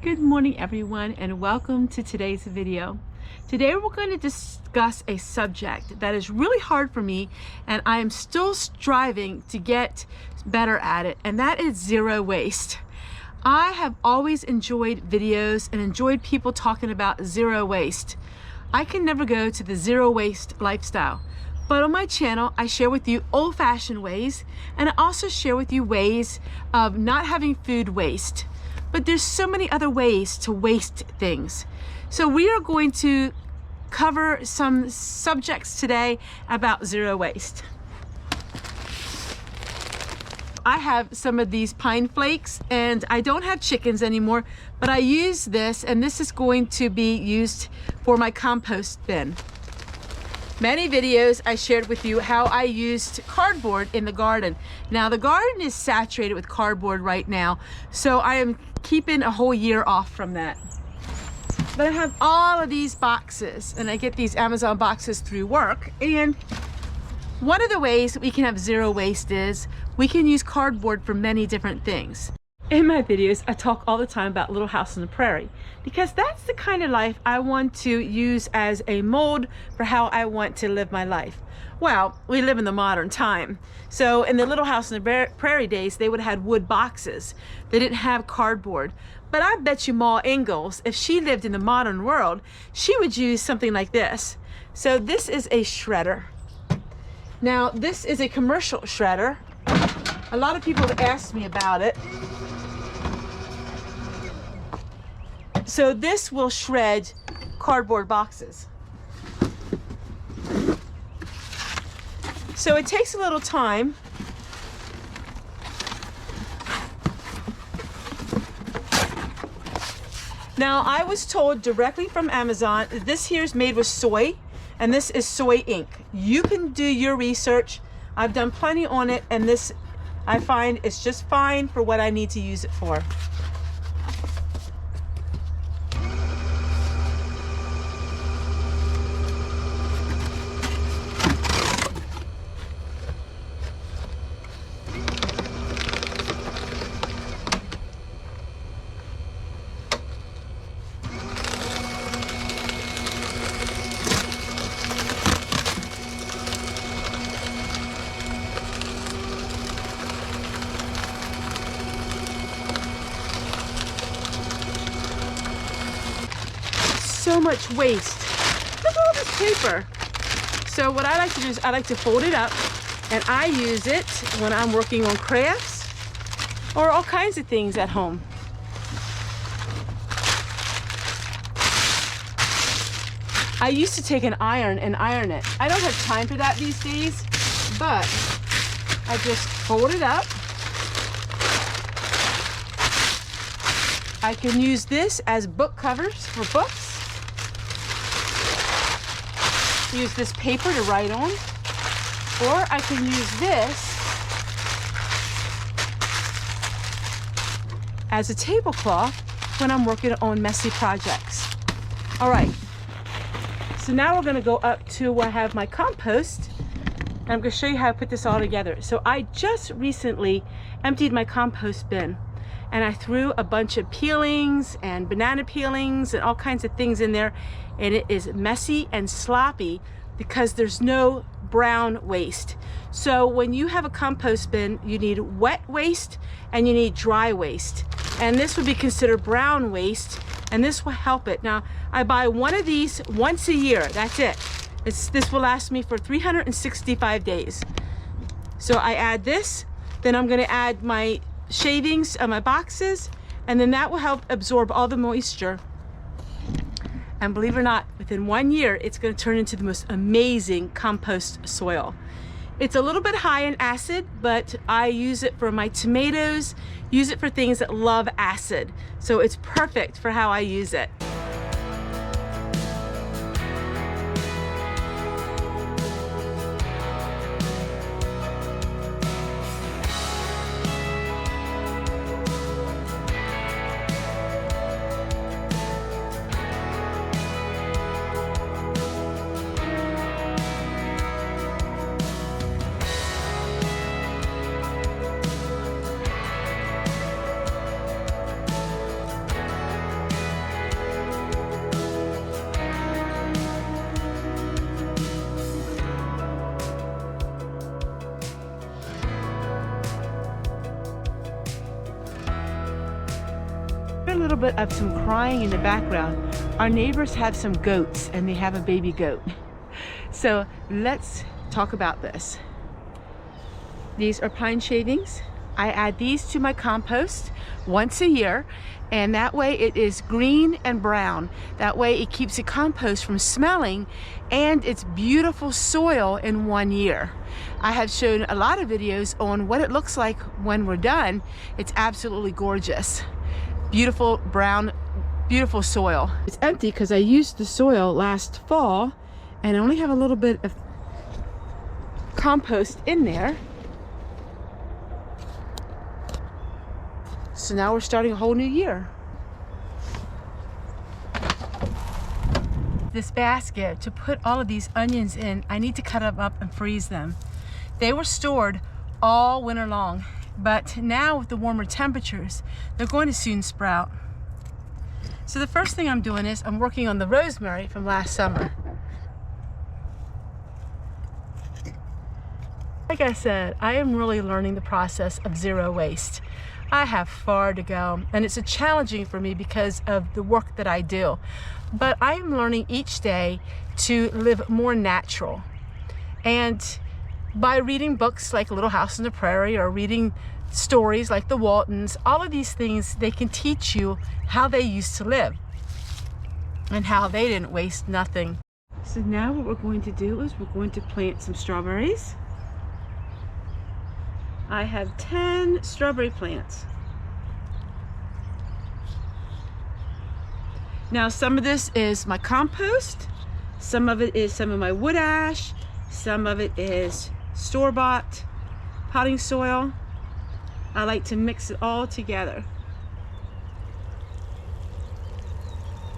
Good morning everyone, and welcome to today's video. Today we're going to discuss a subject that is really hard for me, and I am still striving to get better at it, and that is zero waste. I have always enjoyed videos and enjoyed people talking about zero waste. I can never go to the zero waste lifestyle, but on my channel I share with you old-fashioned ways, and I also share with you ways of not having food waste. But there's so many other ways to waste things. So we are going to cover some subjects today about zero waste. I have some of these pine flakes, and I don't have chickens anymore, but I use this, and this is going to be used for my compost bin. Many videos I shared with you how I used cardboard in the garden. Now the garden is saturated with cardboard right now, so I am keeping a whole year off from that. But I have all of these boxes, and I get these Amazon boxes through work, and one of the ways we can have zero waste is we can use cardboard for many different things. In my videos, I talk all the time about Little House on the Prairie because that's the kind of life I want to use as a mold for how I want to live my life. Well, we live in the modern time. So in the Little House on the Prairie days, they would have had wood boxes. They didn't have cardboard. But I bet you Ma Ingalls, if she lived in the modern world, she would use something like this. So this is a shredder. Now, this is a commercial shredder. A lot of people have asked me about it. So this will shred cardboard boxes. So it takes a little time. Now I was told directly from Amazon, this here is made with soy, and this is soy ink. You can do your research. I've done plenty on it, and this I find is just fine for what I need to use it for. So much waste. Look at all this paper. So what I like to do is I like to fold it up, and I use it when I'm working on crafts or all kinds of things at home. I used to take an iron and iron it. I don't have time for that these days, but I just fold it up. I can use this as book covers for books. Use this paper to write on, or I can use this as a tablecloth when I'm working on messy projects. All right, so now we're gonna go up to where I have my compost, and I'm gonna show you how I put this all together. So I just recently emptied my compost bin, and I threw a bunch of peelings and banana peelings and all kinds of things in there, and it is messy and sloppy because there's no brown waste. So when you have a compost bin, you need wet waste and you need dry waste, and this would be considered brown waste, and this will help it. Now I buy one of these once a year, that's it. This will last me for 365 days. So I add this, then I'm gonna add my shavings of my boxes, and then that will help absorb all the moisture. And believe it or not, within 1 year, it's going to turn into the most amazing compost soil. It's a little bit high in acid, but I use it for my tomatoes, use it for things that love acid. So it's perfect for how I use it. little bit of some crying in the background. Our neighbors have some goats and they have a baby goat. So let's talk about this. These are pine shavings. I add these to my compost once a year, and that way it is green and brown. That way it keeps the compost from smelling, and it's beautiful soil in 1 year. I have shown a lot of videos on what it looks like when we're done. It's absolutely gorgeous. Beautiful brown, beautiful soil. It's empty because I used the soil last fall, and I only have a little bit of compost in there. So now we're starting a whole new year. This basket, to put all of these onions in, I need to cut them up and freeze them. They were stored all winter long, but now with the warmer temperatures, they're going to soon sprout. So the first thing I'm doing is I'm working on the rosemary from last summer. Like I said, I am really learning the process of zero waste. I have far to go, and it's challenging for me because of the work that I do. But I am learning each day to live more natural. And by reading books like Little House on the Prairie or reading stories like the Waltons, all of these things, they can teach you how they used to live and how they didn't waste nothing. So now what we're going to do is we're going to plant some strawberries. I have 10 strawberry plants. Now some of this is my compost, some of it is some of my wood ash, some of it is store-bought potting soil. I like to mix it all together.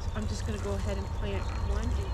So I'm just going to go ahead and plant one in each.